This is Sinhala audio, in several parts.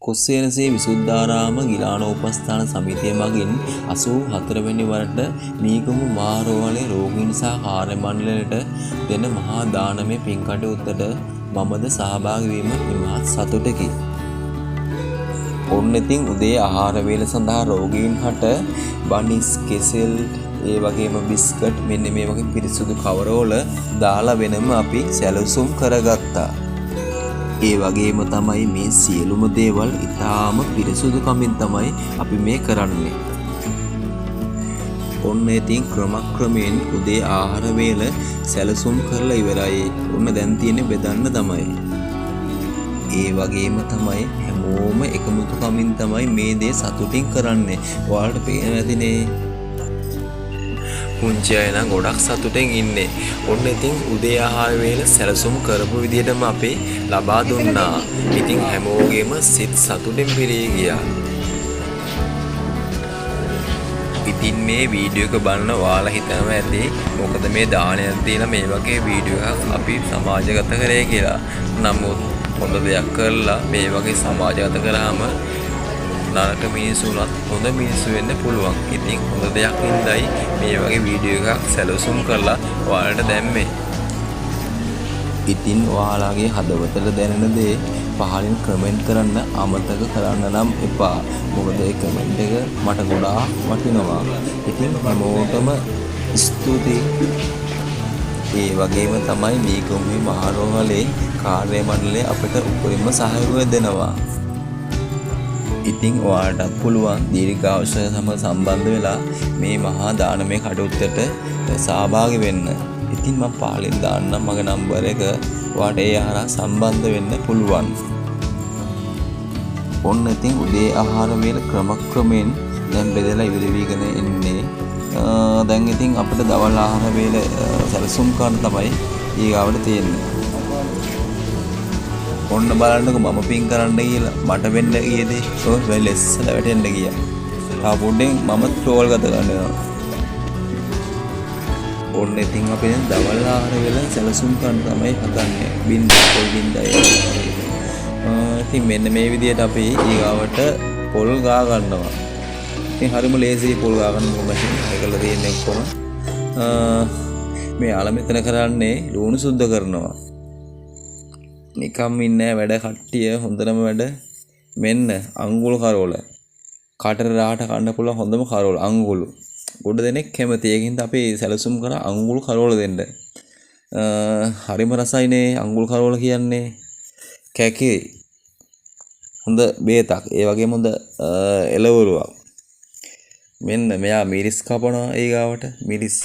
කොස්සේනසේ විසුද්ධාරාම ගිලානෝපස්ථාන සමිතිය මගින් 84 වෙනි වරට මීගමු මහරෝහලේ රෝගීන් සහ කාර්ය මණ්ඩලයට දෙන මහා දානමය පින් කටයුත්තට මමද සහභාගී වීම ඉමහත් සතුටකි. ඔන්න ඉතින් උදේ ආහාර වේල සඳහා රෝගීන් හට බනිස් කෙසෙල් ඒ වගේම බිස්කට් මෙන්න මේ වගේ පිරිසුදු කවරවල දාලා වෙනම අපි සැලසුම් කරගත්තා. ඒ වගේම තමයි මේ සියලුම දේවල් ඉතාම පිරිසුදුකමින් තමයි අපි මේ කරන්නේ. ඔන්න ඉතින් ක්‍රමක්‍රමයෙන් උදේ ආහාර වේල සැලසුම් කරලා ඉවරයි. ඔන්න දැන් තියෙන්නේ බෙදන්න තමයි. ඒ වගේම තමයි හැමෝම එකමුතුකමින් තමයි මේ දේ සතුටින් කරන්නේ. ඔයාලට පේනවා ඇතිනේ. පුංචි අය නම් ගොඩක් සතුටින් ඉන්නේ. ඔන්න ඉතින් උදේ ආහාර වේල සැලසුම් කරපු විදිහටම අපි ලබා දුන්නා. ඉතින් හැමෝගෙම සිත් සතුටින් පිරී ගියා. ඉතින් මේ වීඩියෝ එක බලන ඔයාලා හිතනවා ඇති මොකද මේ දානයක් දීලා මේ වගේ වීඩියෝ එකක් අපි සමාජගත කරේ කියලා. නමුත් හොඳ දෙයක් කරලා මේ වගේ සමාජගත කරාම නරක මිනිස්සුන්වත් හොඳ මිනිස්සු වෙන්න පුළුවන්. ඉතින් හොඳ දෙයක් නින්දයි මේ වගේ වීඩියෝ එකක් සැලසුම් කරලා ඔයාලට දැම්මේ. ඉතින් ඔයාලගේ හදවතට දැනෙන දේ පහලින් කමෙන්ට් කරන්න අමතක කරන්න නම් එපා. මොකද ඒ කමෙන්ට් එක මට ගොඩාක් වටිනවා. ඉතින් හැමෝටම ස්තුතියි. ඒ වගේම තමයි මීගොම්බි මහරෝහලේ කාර්ය මණ්ඩලය අපිට උපරිම සහයෝගය දෙනවා. ඉතින් ඔයාලට පුළුවන් දීර්ඝායුෂ සමග සම්බන්ධ වෙලා මේ මහා දානමය කටයුත්තට සහභාගී වෙන්න. ඉතින් මම පාලින් දාන්නම් මගේ නම්බර් එක. ඔයාලට ඒ හරහා සම්බන්ධ වෙන්න පුළුවන්. ඔන්න ඉතින් උදේ ආහාර වේල ක්‍රමක්‍රමයෙන් දැන් බෙදලා ඉවර වීගෙන එන්නේ. දැන් ඉතින් අපිට දවල් ආහාර වේල සැලසුම් කරන්න තමයි ඊගාවට තියෙන්නේ. ඔන්න බලන්නකෝ මම පින් කරන්න කියලා මට වෙන්න ගියේදී ඔය ලෙස්සට වැටෙන්න ගියා. තා පොඩ්ඩෙන් මම ට්‍රෝල් ගත ගන්නවා. ඔන්න ඉතින් අපි දැන් දවල් ආහාර වේල සැලසුම් කරන්න තමයි හදන්නේ. බින්දයි. ඉතින් මෙන්න මේ විදිහට අපි ඊගාවට පොල් ගා ගන්නවා. ඉතින් හරිම ලේසියි පොල් ගා ගන්න මැෂින් එකල තියෙන්නේ කොහොම. මේ යාළ මෙතන කරන්නේ ලුණු සුද්ධ කරනවා. නිකම් ඉන්නේ වැඩ කට්ටිය හොඳටම වැඩ. මෙන්න අඟුරු කරවල. කාටර රාහට කන්න පුළුවන් හොඳම කරවල අඟුරු. ගොඩ දෙනෙක් කැමති. ඒකින්ද අපි සැලසුම් කරා අඟුරු කරවල දෙන්න. හරිම රසයිනේ අඟුරු කරවල කියන්නේ. කැකේ හොඳ බේතක්. ඒ වගේම හොඳ එළවලුවක්. මෙන්න මෙයා මිරිස් කපනවා ඊගාවට මිරිස්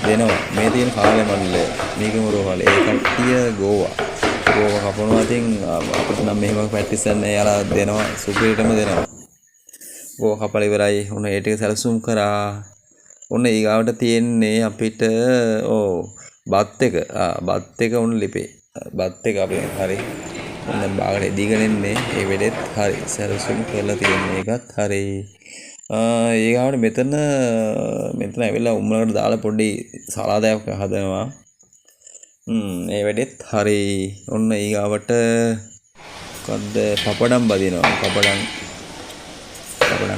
දෙනවා. මේ තියෙන කාර්ය මණ්ඩලය මීගමු රෝහල ඒ කට්ටිය ගෝවා කපනවා. ඉතින් අපිට නම් මෙහෙම ප්‍රැක්ටිස් කරන්න යාලා දෙනවා සුපිරිටම දෙනවා. ගෝවා කපලා ඉවරයි. ඔන්න ඒ ටික සැලසුම් කරා. ඔන්න ඊගාවට තියෙන්නේ අපිට බත් එක. බත් එක උන් ලිපේ. බත් එක අපි හරි දැන් බාගට එදීගෙන ඉන්නේ. ඒ වෙලෙත් හරි සැලසුම් කරලා තියෙන එකත් හරි. ඊගාවට මෙතන ඇවිල්ලා උම්මලකට දාලා පොඩි සලාදයක් හදනවා. ඒ වෙලෙත් හරි. ඔන්න ඊගාවට මොකද්ද පපඩම් බදිනවා. පපඩම්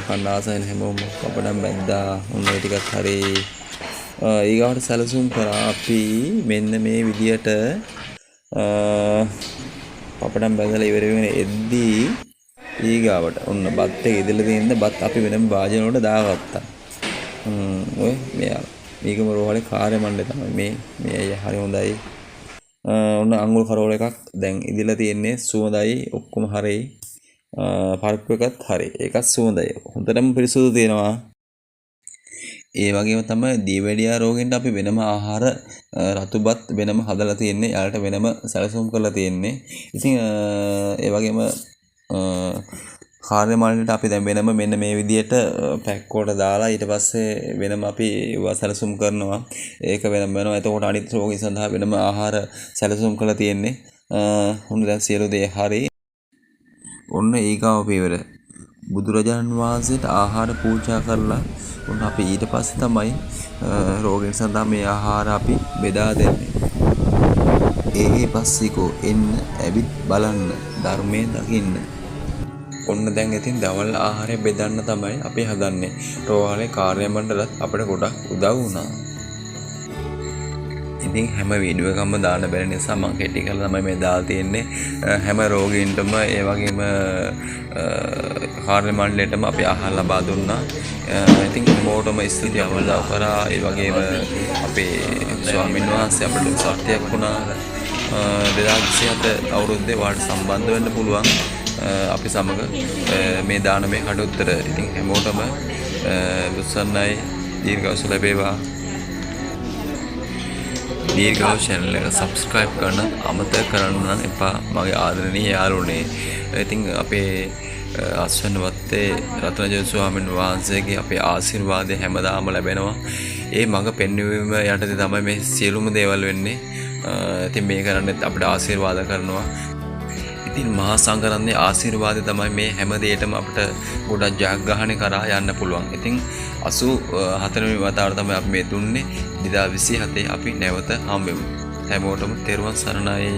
කන්න ආසයින් හැමෝම පපඩම් බැද්දා. ඔන්න ඒ ටිකත් හරි. ඊගාවට සැලසුම් කරා අපි මෙන්න මේ විදියට පපඩම් බැදලා ඉවර වෙන එද්දී ඊගාවට ඔන්න බත් එක ඉදලා තියෙන බත් අපි වෙනම භාජන වලට දාගත්තා. ඔය මෙයා මීගම රෝහලේ කාර්ය මණ්ඩලය තමයි මේ අය හරි හොඳයි. ඔන්න අඟුරු කරවල එකක් දැන් ඉදලා තියෙන්නේ සුවඳයි ඔක්කොම හරි. පරිප්පු එකත් හරි. ඒකත් සුවඳයි. හොඳටම පිරිසුදු තියෙනවා. ඒ වගේම තමයි දීවැඩියා රෝගීන්ට අපි වෙනම ආහාර රතුබත් වෙනම හදලා තියෙන්නේ. යාලට වෙනම සැලසුම් කරලා තියෙන්නේ. ඉතින් ඒ වගේම කාර්ය මණ්ඩලයට අපි දැන් වෙනම මෙන්න මේ විදියට පැක් කොට දාලා ඊට පස්සේ වෙනම අපි ඒවා සැලසුම් කරනවා. ඒක වෙනම වෙනවා. එතකොට අනිත් රෝගීන් සඳහා වෙනම ආහාර සැලසුම් කරලා තියෙන්නේ. උන් දැන් සියලු දේ හරි. ඔන්න ඊගාව පියවර බුදුරජාණන් වහන්සේට ආහාර පූජා කරලා ඔන්න අපි ඊට පස්සේ තමයි රෝගීන් සඳහා මේ ආහාර අපි බෙදා දෙන්නේ. ඒ පස්සිකෝ එන්න ඇවිත් බලන්න ධර්මයේ දකින්න. ඔන්න දැන් ඉතින් දවල් ආහාරය බෙදන්න තමයි අපි හදන්නේ. රෝහලේ කාර්ය මණ්ඩලත් අපිට ගොඩක් උදව් වුණා. ඉතින් හැම වීඩියෝ එකක්ම දාන්න බැරි නිසා මම කෙටි කරලා තමයි මේ දාලා තියෙන්නේ. හැම රෝගීන්ටම ඒ වගේම කාර්ය මණ්ඩලයටම අපි ආහාර ලබා දුන්නා. ඉතින් හැමෝටම ස්තුතියි අවුල් කරා. ඒ වගේම අපේ ස්වාමීන් වහන්සේ අපිට සත්‍යයක් වුණා. 2027 අවුරුද්දේ වාට සම්බන්ධ වෙන්න පුළුවන් අපි සමග මේ දානමය කටයුත්තට. ඉතින් හැමෝටම දුස්සන්නයි දීර්ඝායුෂ ලැබේවා. දීර්ඝායුෂ channel එක subscribe කරන්න අමතක කරන්න එපා මගේ ආදරණීය යාළුවනේ. ඉතින් අපේ අස්වැන්න වත්තේ රත්නජෝති ස්වාමීන් වහන්සේගේ අපේ ආශිර්වාදය හැමදාම ලැබෙනවා. ඒ මඟ පෙන්වීම යටතේ තමයි මේ සියලුම දේවල් වෙන්නේ. ඉතින් මේ කරන්නේ අපිට ආශිර්වාද කරනවා. ඉතින් මහා සංඝරත්නයේ ආශිර්වාදය තමයි මේ හැම දෙයකම අපිට ගොඩක් ජයග්‍රහණය කරා යන්න පුළුවන්. ඉතින් 84 වෙනි වතාවට තමයි අපි මේ දුන්නේ. 2027 අපි නැවත හම්බෙමු. හැමෝටම තෙරුවන් සරණයි.